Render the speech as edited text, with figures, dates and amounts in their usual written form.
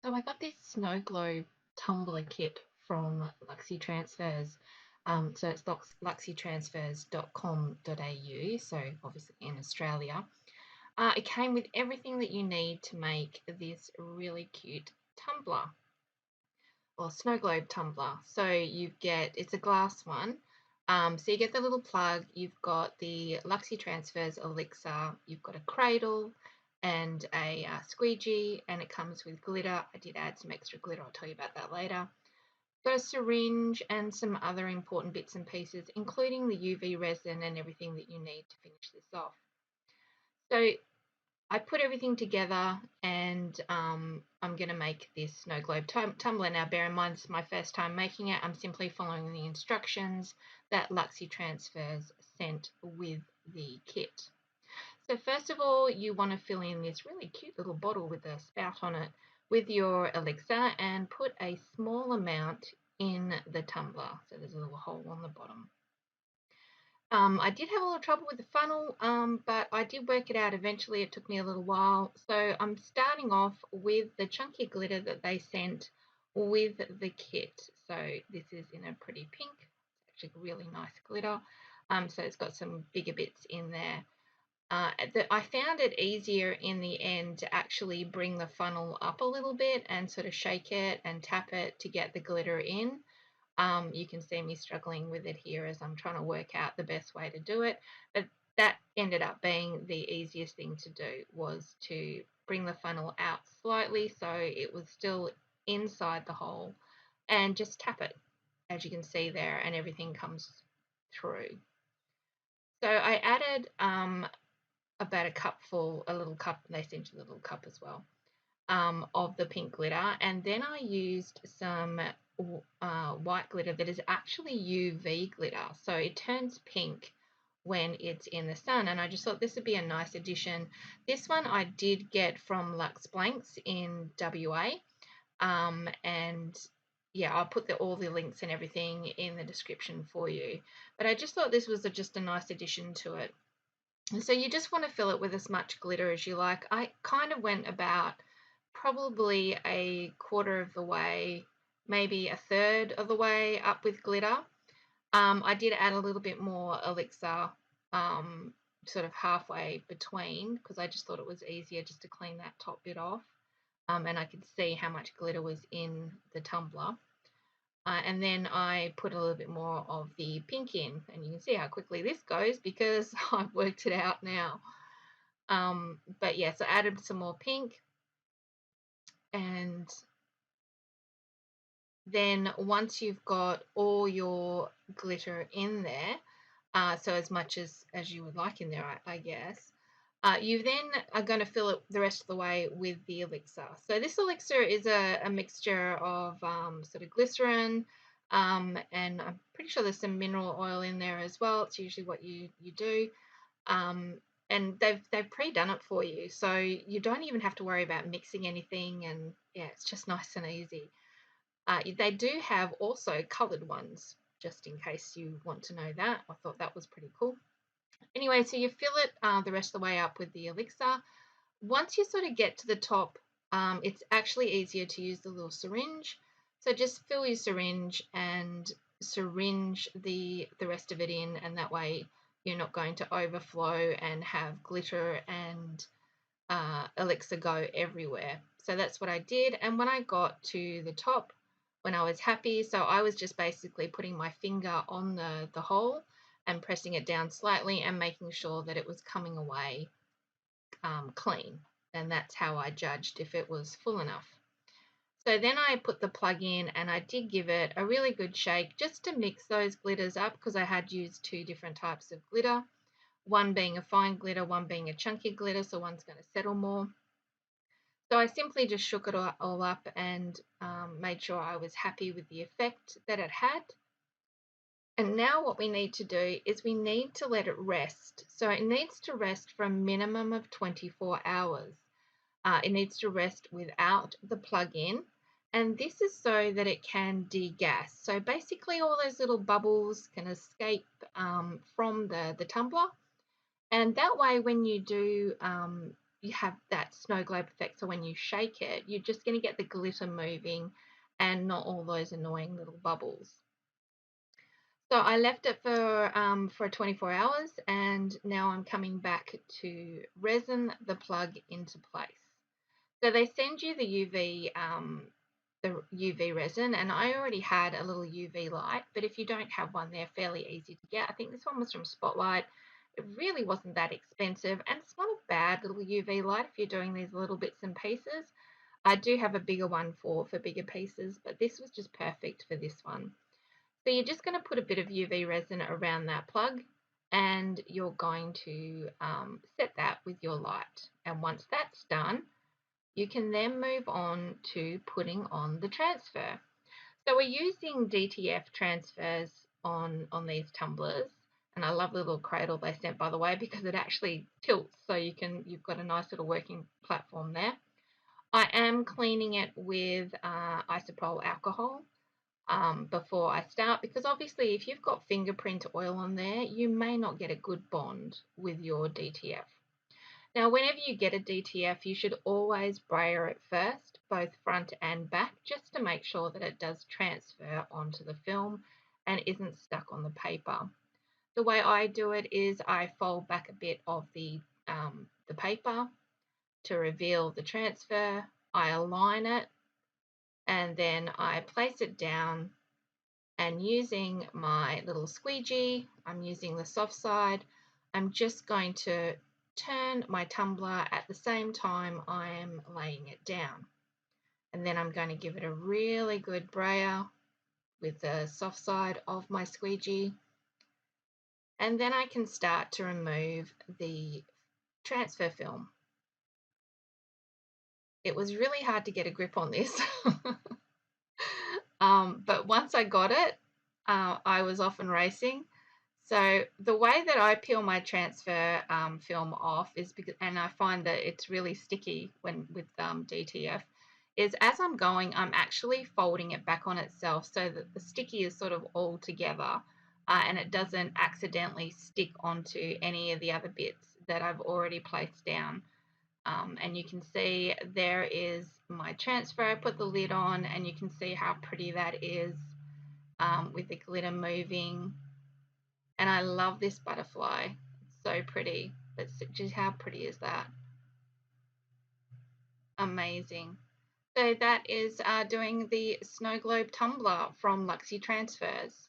So I got this Snow Globe Tumbler Kit from Luxy Transfers. So it's luxytransfers.com.au, so obviously in Australia. It came with everything that you need to make this really cute tumbler or Snow Globe tumbler. So it's a glass one. So you get the little plug, you've got the Luxy Transfers elixir, you've got a cradle and a squeegee, and it comes with glitter. I did add some extra glitter, I'll tell you about that later. Got a syringe and some other important bits and pieces, including the UV resin and everything that you need to finish this off. So I put everything together and I'm going to make this Snow Globe Tumbler. Now, bear in mind, this is my first time making it. I'm simply following the instructions that Luxy Transfers sent with the kit. So first of all, you want to fill in this really cute little bottle with a spout on it with your elixir and put a small amount in the tumbler. So there's a little hole on the bottom. I did have a little trouble with the funnel, but I did work it out eventually. It took me a little while. So I'm starting off with the chunky glitter that they sent with the kit. So this is in a pretty pink. It's actually really nice glitter. So it's got some bigger bits in there. I found it easier in the end to actually bring the funnel up a little bit and sort of shake it and tap it to get the glitter in. You can see me struggling with it here as I'm trying to work out the best way to do it. But that ended up being the easiest thing to do, was to bring the funnel out slightly so it was still inside the hole and just tap it, as you can see there, and everything comes through. So I added about a cupful, a little cup, they sent you a little cup as well, of the pink glitter, and then I used some white glitter that is actually UV glitter, so it turns pink when it's in the sun, and I just thought this would be a nice addition. This one I did get from Lux Blanks in WA, and yeah, I'll put all the links and everything in the description for you, but I just thought this was just a nice addition to it. So you just want to fill it with as much glitter as you like. I kind of went about probably a quarter of the way, maybe a third of the way up with glitter. I did add a little bit more elixir, sort of halfway between, because I just thought it was easier just to clean that top bit off. And I could see how much glitter was in the tumbler. And then I put a little bit more of the pink in, and you can see how quickly this goes because I've worked it out now. But yeah, so I added some more pink, and then once you've got all your glitter in there, so as much as you would like in there, I guess, you then are going to fill it the rest of the way with the elixir. So this elixir is a mixture of sort of glycerin, and I'm pretty sure there's some mineral oil in there as well. It's usually what you do. And they've pre-done it for you, so you don't even have to worry about mixing anything, and yeah, it's just nice and easy. They do have also coloured ones, just in case you want to know that. I thought that was pretty cool. Anyway, so you fill it the rest of the way up with the elixir. Once you sort of get to the top, it's actually easier to use the little syringe. So just fill your syringe and syringe the rest of it in, and that way you're not going to overflow and have glitter and elixir go everywhere. So that's what I did. And when I got to the top, when I was happy, so I was just basically putting my finger on the hole and pressing it down slightly and making sure that it was coming away clean. And that's how I judged if it was full enough. So then I put the plug in and I did give it a really good shake just to mix those glitters up, because I had used two different types of glitter, one being a fine glitter, one being a chunky glitter, so one's going to settle more. So I simply just shook it all up and made sure I was happy with the effect that it had. And now what we need to do is we need to let it rest. So it needs to rest for a minimum of 24 hours. It needs to rest without the plug-in. And this is so that it can degas. So basically all those little bubbles can escape from the tumbler. And that way when you do you have that snow globe effect. So when you shake it, you're just going to get the glitter moving and not all those annoying little bubbles. So I left it for 24 hours, and now I'm coming back to resin the plug into place. So they send you the UV resin, and I already had a little UV light, but if you don't have one, they're fairly easy to get. I think this one was from Spotlight. It really wasn't that expensive, and it's not a bad little UV light if you're doing these little bits and pieces. I do have a bigger one for bigger pieces, but this was just perfect for this one. So you're just going to put a bit of UV resin around that plug, and you're going to set that with your light. And once that's done, you can then move on to putting on the transfer. So we're using DTF transfers on these tumblers, and I love the little cradle they sent, by the way, because it actually tilts, so you've got a nice little working platform there. I am cleaning it with isopropyl alcohol before I start, because obviously if you've got fingerprint oil on there, you may not get a good bond with your DTF. Now, whenever you get a DTF, you should always brayer it first, both front and back, just to make sure that it does transfer onto the film and isn't stuck on the paper. The way I do it is I fold back a bit of the paper to reveal the transfer. I align it, and then I place it down, and using my little squeegee, I'm using the soft side, I'm just going to turn my tumbler at the same time I am laying it down. And then I'm going to give it a really good brayer with the soft side of my squeegee. And then I can start to remove the transfer film. It was really hard to get a grip on this. But once I got it, I was off and racing. So the way that I peel my transfer film off is because, and I find that it's really sticky when with DTF, is as I'm going, I'm actually folding it back on itself so that the sticky is sort of all together, and it doesn't accidentally stick onto any of the other bits that I've already placed down. And you can see there is my transfer. I put the lid on, and you can see how pretty that is with the glitter moving. And I love this butterfly. It's so pretty. But just how pretty is that? Amazing. So that is doing the Snow Globe Tumbler from Luxy Transfers.